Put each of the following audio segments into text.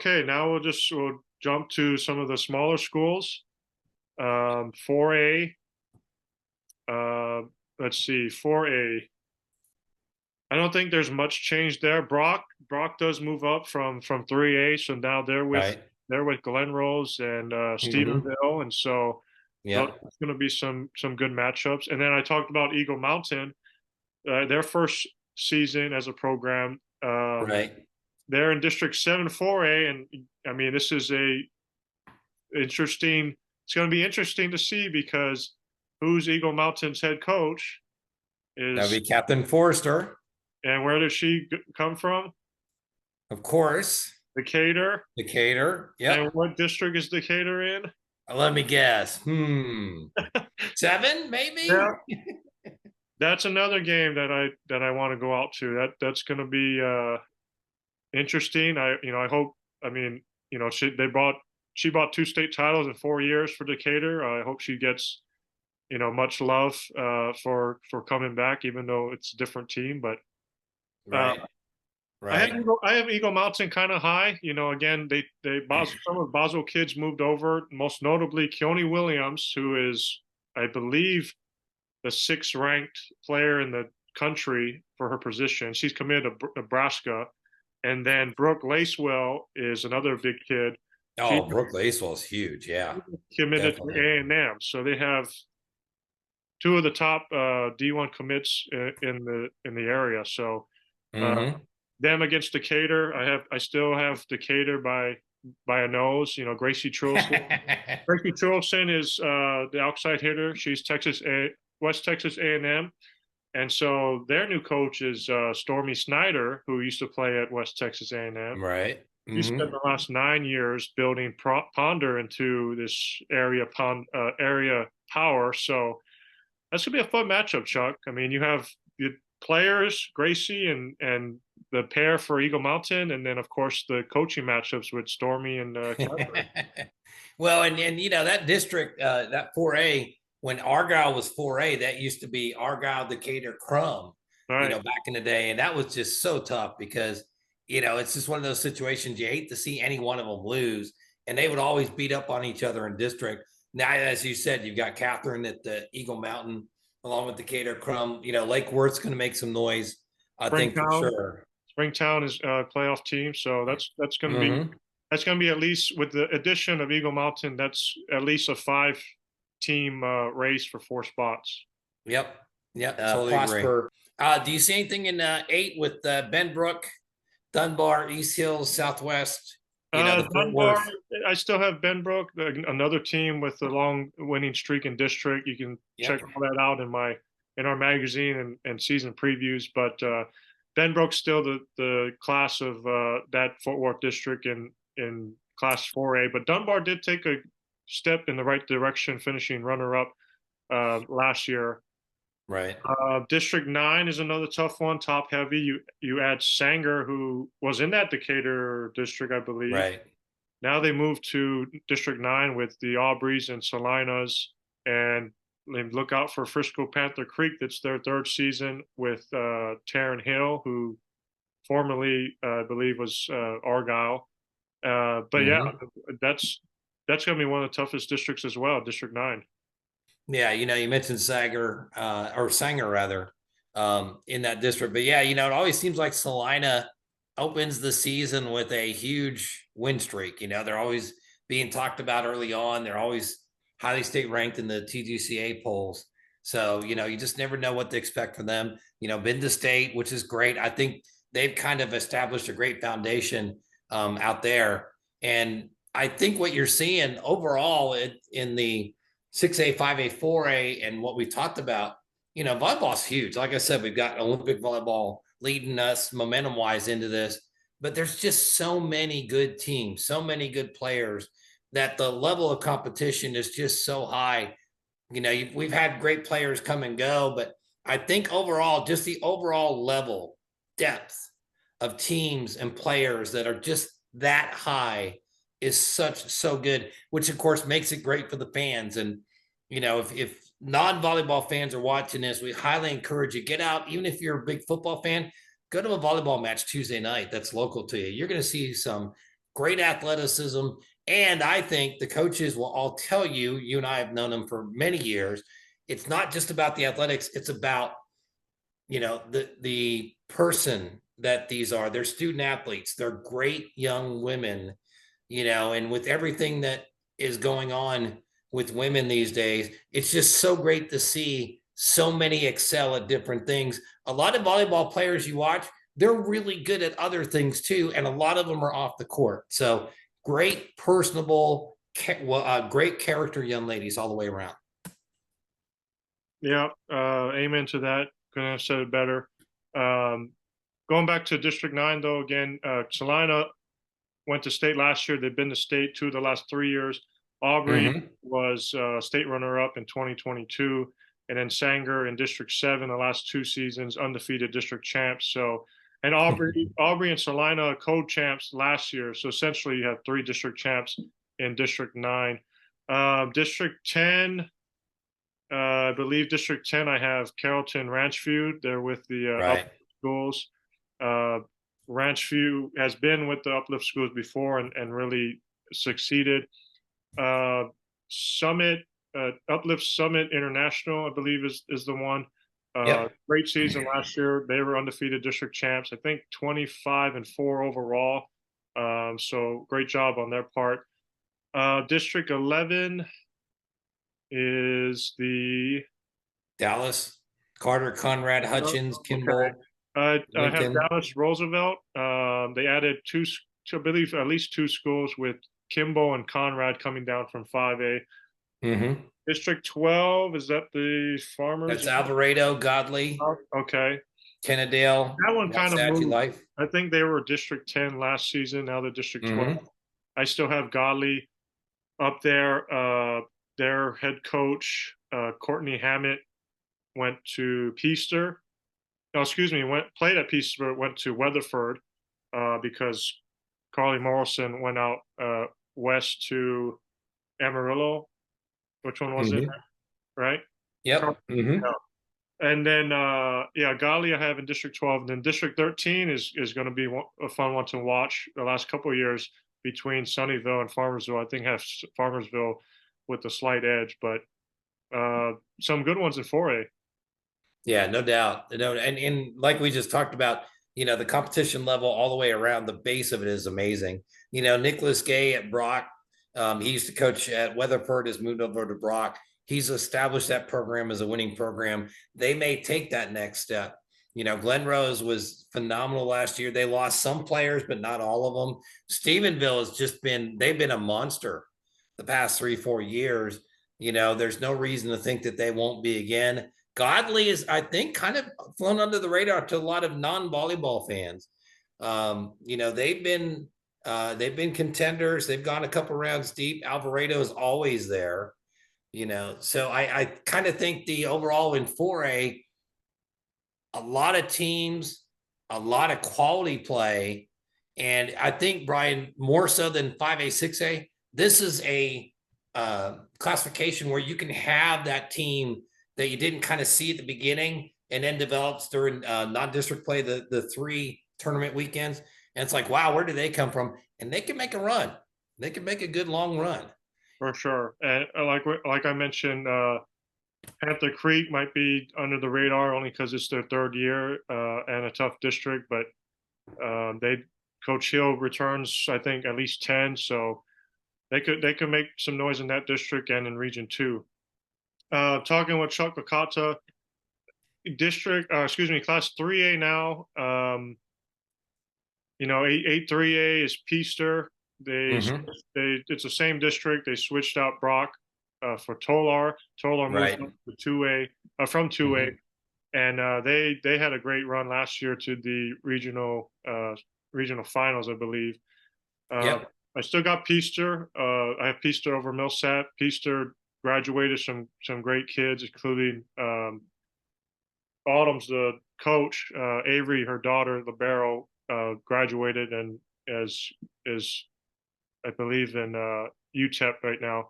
Okay, now we'll jump to some of the smaller schools. 4A. Let's see, 4A. I don't think there's much change there. Brock does move up from 3A, so now Right. they're with Glen Rose and Hmm. Stephenville, and so Yeah. it's going to be some good matchups. And then I talked about Eagle Mountain, their first season as a program. Right. They're in District 7 4A, and I mean this is a interesting. It's going to be interesting to see because who's Eagle Mountain's head coach That'd is, be Captain Forrester, and where does she come from? of course. Decatur. Decatur. And Yep. what district is Decatur in? Let me guess. Seven, Yeah, maybe? that's another game that I want to go out to. That's going to be interesting. I hope. I mean, she bought two state titles in 4 years for Decatur. I hope she gets much love for coming back, even though it's a different team. But uh, Right. Right. I have Eagle Mountain kind of high. Again, some of Boswell kids moved over, most notably Keone Williams, who is, I believe, the sixth ranked player in the country for her position. She's committed to Nebraska. And then Brooke Lacewell is another big kid. She's Oh, Brooke Lacewell is huge. Yeah, committed to definitely. A&M. So they have two of the top D1 commits in the area. So uh, Hmm. them against Decatur, I still have Decatur by a nose. Gracie Trilson. Gracie Trilson is the outside hitter. She's West Texas A&M. And so their new coach is Stormy Snyder, who used to play at West Texas A&M. Right. He spent the last 9 years building Ponder into this area power. So that's gonna be a fun matchup, Chuck. I mean, you have the players, Gracie and the pair for Eagle Mountain, and then of course the coaching matchups with Stormy and Catherine. Well, and that district, that 4A, when Argyle was 4A, that used to be Argyle, Decatur, Crum, All right, back in the day. And that was just so tough because, it's just one of those situations you hate to see any one of them lose. And they would always beat up on each other in district. Now, as you said, you've got Catherine at the Eagle Mountain, along with Decatur, Crum. Lake Worth's going to make some noise, I think, for Springtown. sure. Springtown is a playoff team, so Hmm. that's going to be, at least with the addition of Eagle Mountain, that's at least a five-team race for four spots. Yep. Yep. Totally agree. Prosper. Do you see anything in 8 with Benbrook, Dunbar, East Hills, Southwest? The Fort Dunbar, Worth. I still have Benbrook, another team with a long winning streak in district. You can check Yep. all that out in our magazine and season previews. But Benbrook's still the class of that Fort Worth district in Class 4A. But Dunbar did take a step in the right direction, finishing runner up last year. Right. District 9 is another tough one, top heavy. You add Sanger, who was in that Decatur district, I believe. Right. Now they moved to District 9 with the Aubreys and Salinas, and look out for Frisco Panther Creek. That's their third season with Taryn Hill, who formerly, I believe, was Argyle. But yeah, Hmm. that's going to be one of the toughest districts as well, District 9. Yeah. You mentioned Sanger rather, in that district. But yeah, it always seems like Salina opens the season with a huge win streak. They're always being talked about early on. They're always highly state ranked in the TGCA polls. So, you just never know what to expect from them. Been to state, which is great. I think they've kind of established a great foundation out there. And I think what you're seeing overall in the 6A, 5A, 4A, and what we talked about, volleyball's huge. Like I said, we've got Olympic volleyball leading us momentum wise into this, but there's just so many good teams, so many good players that the level of competition is just so high. We've had great players come and go, but I think overall, just the overall level, depth of teams and players that are just that high is so good, which of course makes it great for the fans. And if non-volleyball fans are watching this, we highly encourage you, get out. Even if you're a big football fan, go to a volleyball match Tuesday night that's local to you. You're going to see some great athleticism. And I think the coaches will all tell you, you and I have known them for many years. It's not just about the athletics, it's about, the person that these are. They're student athletes, they're great young women, and with everything that is going on with women these days, it's just so great to see so many excel at different things. A lot of volleyball players you watch, they're really good at other things too, and a lot of them are off the court. So great, personable, great character young ladies all the way around. Yeah, amen to that. Couldn't have said it better. Um, Going back to District 9, though, again, Salina went to state last year. They've been to state 2 of the last 3 years. Aubrey Mm-hmm. was state runner-up in 2022, and then Sanger in District 7 the last 2 seasons, undefeated district champs. So, and Aubrey and Salina co-champs last year. So essentially, you have 3 district champs in District 9. District 10, I believe District 10, I have Carrollton Ranchview. They're with the Right. schools. Uh, Ranchview has been with the uplift schools before and really succeeded. Uh, Summit, Uplift Summit International, I believe is the one. Yep. Great season last year. They were undefeated district champs. I think 25-4 overall. So great job on their part. District 11 is the Dallas, Carter, Conrad, Hutchins, okay. Kimball, I have Lincoln. Dallas Roosevelt. They added I believe, at least 2 schools with Kimball and Conrad coming down from 5A. Mm-hmm. District 12, is that the That's Farmers? Alvarado, Godley, Okay. Kennedale, That one kind of Wasatchie moved. Life. I think they were District 10 last season. Now they're District 12. Mm-hmm. I still have Godley up there. Their head coach, Courtney Hammett, went to Peaster. No, excuse me, played at Peaster, but went to Weatherford because Carly Morrison went out west to Amarillo. Which one was it? Mm-hmm. Right? Yep. Mm-hmm. Yeah. And then yeah, Gali I have in District 12. And then District 13 is going to be a fun one to watch. The last couple of years between Sunnyvale and Farmersville, I think have Farmersville with a slight edge, but some good ones in 4A. Yeah, no doubt. No, and like we just talked about, the competition level all the way around, the base of it is amazing. Nicholas Gay at Brock, he used to coach at Weatherford, has moved over to Brock. He's established that program as a winning program. They may take that next step. Glen Rose was phenomenal last year. They lost some players, but not all of them. Stephenville has they've been a monster the past 3-4 years. There's no reason to think that they won't be again. Godley is, I think, kind of flown under the radar to a lot of non-volleyball fans. They've been contenders. They've gone a couple rounds deep. Alvarado is always there. So I kind of think the overall in 4A, a lot of teams, a lot of quality play, and I think, Brian, more so than 5A, 6A, this is a classification where you can have that team that you didn't kind of see at the beginning and then develops during non-district play, the 3 tournament weekends. And it's like, wow, where do they come from? And they can make a run. They can make a good long run. For sure. And like I mentioned, Panther Creek might be under the radar only because it's their 3rd year and a tough district, but they Coach Hill returns, I think, at least 10, so they could make some noise in that district and in Region 2. Talking with Chuck Licata, Class 3A now. 8-3A is Peaster. Mm-hmm. It's the same district. They switched out Brock for Tolar. Tolar moved Right. up to 2A from 2A, Mm-hmm. and they had a great run last year to the regional finals, I believe. Yep. I still got Peaster. I have Peaster over Millsap. Peaster graduated some great kids, including Autumn's the coach. Avery, her daughter, Libero, graduated and is I believe in UTEP right now.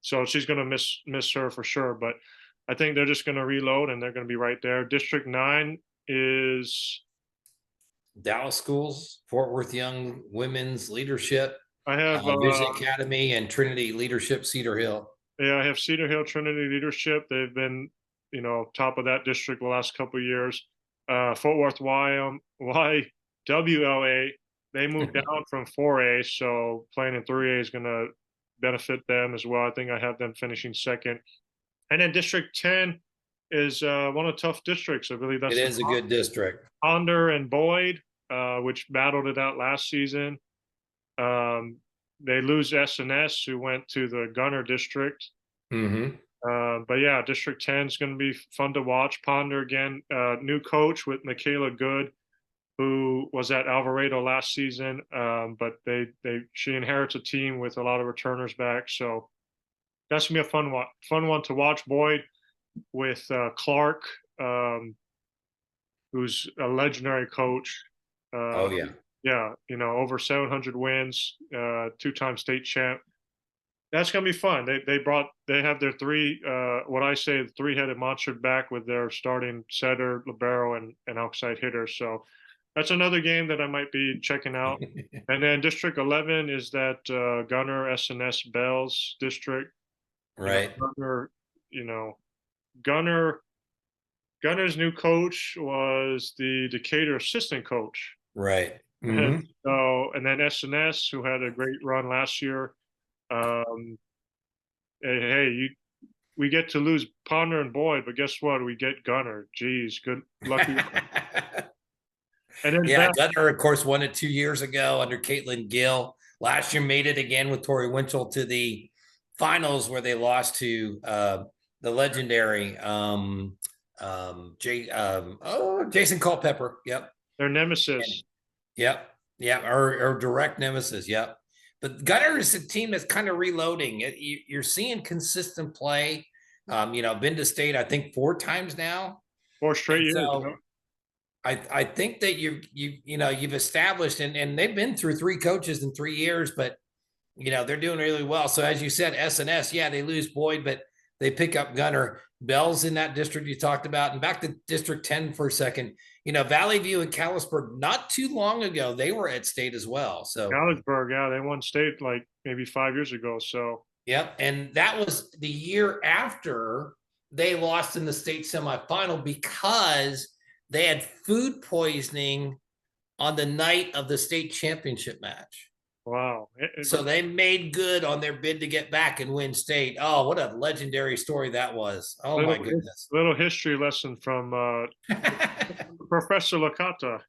So she's going to miss her for sure. But I think they're just going to reload and they're going to be right there. District 9 is Dallas schools, Fort Worth Young Women's Leadership, I have Vision Academy, and Trinity Leadership Cedar Hill. yeah, I have Cedar Hill Trinity Leadership. They've been, top of that district the last couple of years. Fort Worth YWLA, they moved down from 4A, so playing in 3A is going to benefit them as well. I think I have them finishing second. And then District 10 is one of the tough districts. I believe It that's the is a good district. Ponder and Boyd, which battled it out last season. Um, they lose S&S, who went to the Gunner district. Mm-hmm. But yeah, District 10 is going to be fun to watch. Ponder again, new coach with Michaela Good, who was at Alvarado last season. But she inherits a team with a lot of returners back, so that's gonna be a fun one to watch. Boyd with Clark, who's a legendary coach. Uh, Oh, yeah. yeah, over 700 wins, two-time state champ. That's gonna be fun. They have their three, what I say, the three-headed monster back with their starting setter, libero, and outside hitter. So that's another game that I might be checking out. And then District 11 is that Gunner S&S Bells district. Right. Gunner, you know, Gunner Gunner's new coach was the Decatur assistant coach. Right. And Mm-hmm. so, and then S&S, who had a great run last year. Um, hey, we get to lose Ponder and Boyd, but guess what? We get Gunner. Geez, good, lucky. And then Yeah, Beth, Gunner, of course, won it 2 years ago under Caitlin Gill. Last year, made it again with Tori Winchell to the finals, where they lost to the legendary Jason Culpepper. Yep. their And, nemesis. yep. Yeah. Or direct nemesis. Yep. But Gunner is a team that's kind of reloading. You're seeing consistent play. Been to state, I think, 4 times now. 4 straight And years. so I think that you've established, and they've been through 3 coaches in 3 years, but they're doing really well. So as you said, S&S, yeah, they lose Boyd, but they pick up Gunner. Bell's in that district you talked about. And back to District 10 for a second, Valley View and Callisburg, not too long ago, they were at state as well. So Galesburg, yeah, they won state like maybe 5 years ago. So yep. And that was the year after they lost in the state semifinal because they had food poisoning on the night of the state championship match. wow. So they made good on their bid to get back and win state. Oh, what a legendary story that was. Oh, Little my goodness. little history lesson from Professor Licata.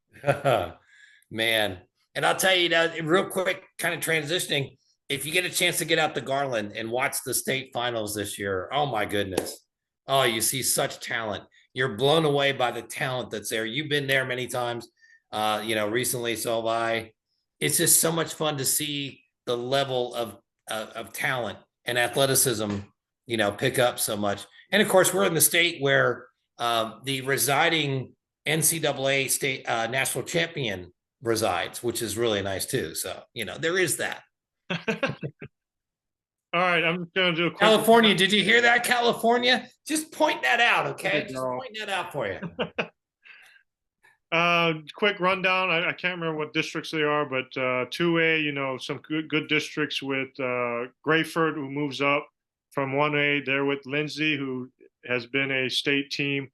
Man. And I'll tell you now, real quick, kind of transitioning, if you get a chance to get out to Garland and watch the state finals this year, oh, my goodness. Oh, you see such talent. You're blown away by the talent that's there. You've been there many times, recently, so have I. It's just so much fun to see the level of talent and athleticism, pick up so much. And of course, we're in the state where the residing NCAA state national champion resides, which is really nice too. So, there is that. All right, I'm just gonna do a quick California, did you hear that, California? Just point that out, okay? Just go. point that out for you. Quick rundown. I can't remember what districts they are, but 2A, some good districts with Grayford, who moves up from 1A. There with Lindsay, who has been a state team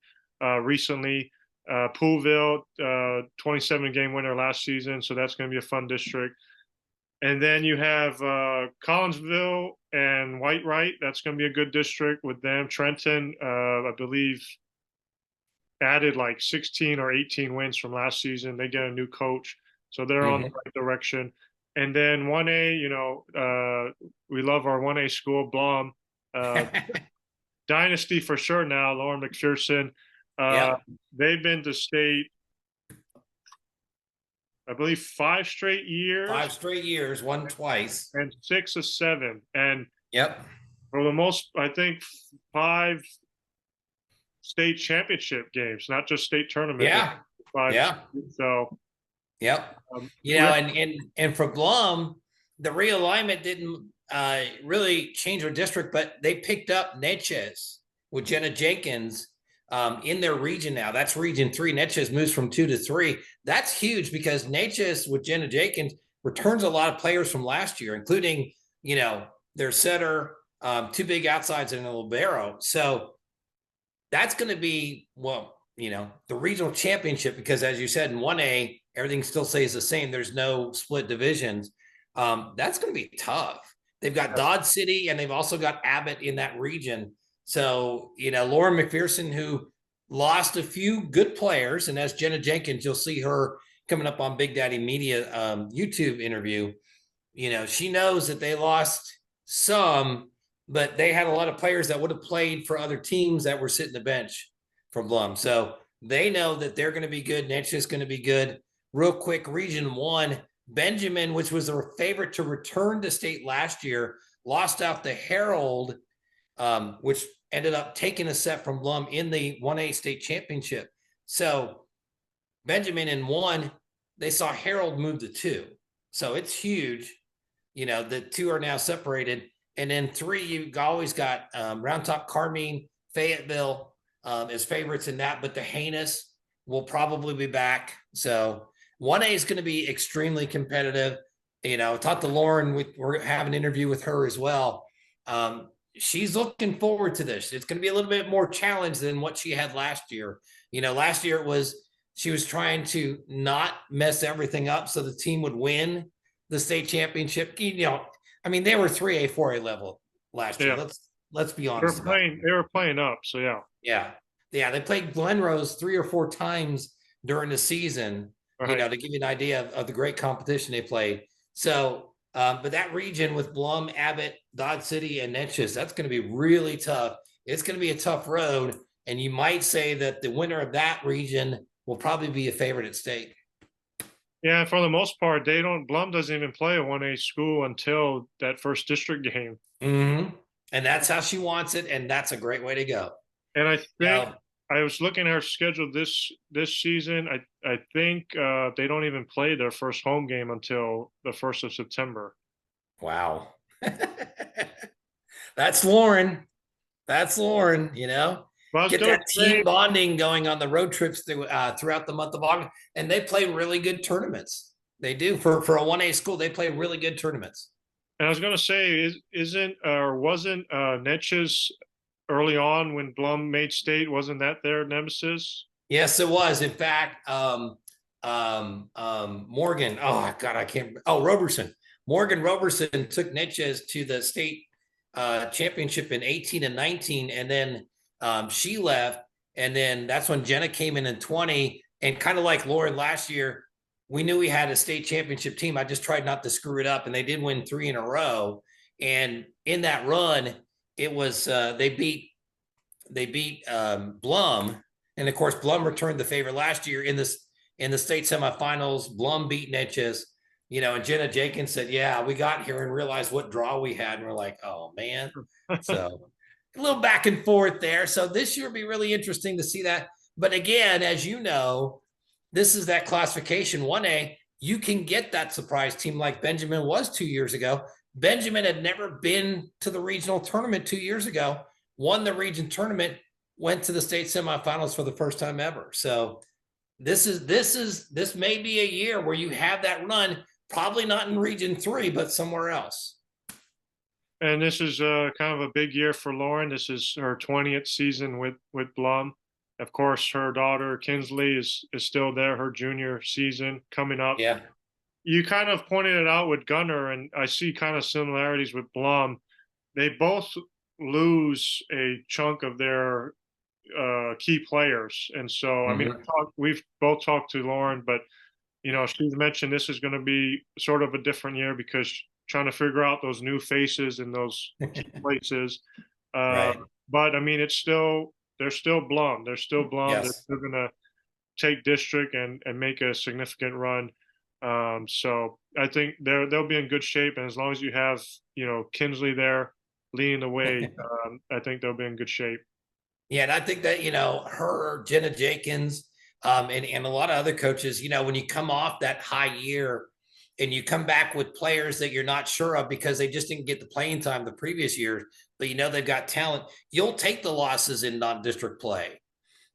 recently. Poolville, 27-game winner last season, so that's going to be a fun district. And then you have Collinsville and Whitewright. That's going to be a good district with them. Trenton, I believe, added like 16 or 18 wins from last season. They get a new coach, so they're on the right direction. And then 1A, we love our 1A school, Blum. Dynasty for sure now, Lauren McPherson. Yep. They've been to state, I believe, 5 straight years. 5 straight years, won twice. And 6 or 7. And yep, for the most, I think, 5 state championship games, not just state tournament. Yeah. 5. Yeah. So, yep. And for Blum, the realignment didn't really change their district, but they picked up Natchez with Jenna Jenkins in their region now. That's region 3. Natchez moves from 2 to 3. That's huge because Natchez with Jenna Jenkins returns a lot of players from last year, including, their setter, 2 big outsides and a libero. So that's going to be, the regional championship, because as you said, in 1A, everything still stays the same. There's no split divisions. That's going to be tough. They've got Dodge City and they've also got Abbott in that region. So, Lauren McPherson, who lost a few good players, and as Jenna Jenkins, you'll see her coming up on Big Daddy Media YouTube interview. She knows that they lost some, but they had a lot of players that would have played for other teams that were sitting the bench from Blum. So they know that they're going to be good. Natchez is going to be good. Real quick, Region 1, Benjamin, which was their favorite to return to state last year, lost out the Herald, which ended up taking a set from Blum in the 1A state championship. So Benjamin in 1, they saw Herald move to 2. So it's huge. The 2 are now separated. And then 3, you always got Round Top, Carmine, Fayetteville as favorites in that, but the Heinous will probably be back. So 1A is going to be extremely competitive. I talked to Lauren, we're having an interview with her as well. She's looking forward to this. It's going to be a little bit more challenge than what she had last year. Last year she was trying to not mess everything up so the team would win the state championship. They were 3A, 4A level last year. Let's be honest. They were playing up. So yeah. They played Glen Rose 3 or 4 times during the season, right, to give you an idea of the great competition they played. So, but that region with Blum, Abbott, Dodge City, and Natchez, that's going to be really tough. It's going to be a tough road. And you might say that the winner of that region will probably be a favorite at state. Yeah, for the most part, Blum doesn't even play a 1A school until that first district game. Mm-hmm. And that's how she wants it, and that's a great way to go. And I think I was looking at her schedule this season. I think they don't even play their first home game until the 1st of September. Wow. That's Lauren. Well, get that team bonding going on the road trips throughout the month of August. And they play really good tournaments. They do. For a 1A school, they play really good tournaments. And I was going to say, wasn't Natchez early on when Blum made state, wasn't that their nemesis? Yes, it was. In fact, Morgan, Roberson. Morgan Roberson took Natchez to the state championship in 18 and 19, and then she left, and then that's when Jenna came in 20, and kind of like Lauren last year, we knew we had a state championship team. I just tried not to screw it up, and they did win 3 in a row. And in that run, it was they beat Blum, and of course Blum returned the favor last year in the state semifinals. Blum beat Natchez, and Jenna Jenkins said, "Yeah, we got here and realized what draw we had," and we're like, "Oh man!" So a little back and forth there. So this year will be really interesting to see that. But again, as you know, this is that classification 1A. You can get that surprise team like Benjamin was 2 years ago. Benjamin had never been to the regional tournament 2 years ago, won the region tournament, went to the state semifinals for the first time ever. So this may be a year where you have that run, probably not in region 3, but somewhere else. And this is kind of a big year for Lauren. This is her 20th season with Blum. Of course, her daughter Kinsley is still there, her junior season coming up. Yeah. You kind of pointed it out with Gunner, and I see kind of similarities with Blum. They both lose a chunk of their key players. And so, mm-hmm. I mean, we've both talked to Lauren, but, she's mentioned this is going to be sort of a different year because trying to figure out those new faces in those places. Right. But, I mean, they're still Blum. They're still Blum. Yes. They're still going to take district and make a significant run. So I think they'll be in good shape. And as long as you have, Kinsley there leading the way, I think they'll be in good shape. Yeah. And I think that, her, Jenna Jenkins, and a lot of other coaches, when you come off that high year and you come back with players that you're not sure of because they just didn't get the playing time the previous year, but they've got talent, you'll take the losses in non-district play.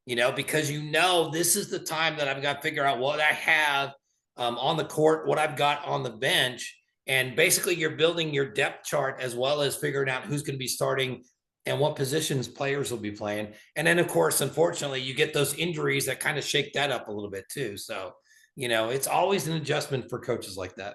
because this is the time that I've got to figure out what I have on the court, what I've got on the bench. And basically, you're building your depth chart as well as figuring out who's going to be starting and what positions players will be playing. And then, of course, unfortunately, you get those injuries that kind of shake that up a little bit too. So, it's always an adjustment for coaches like that.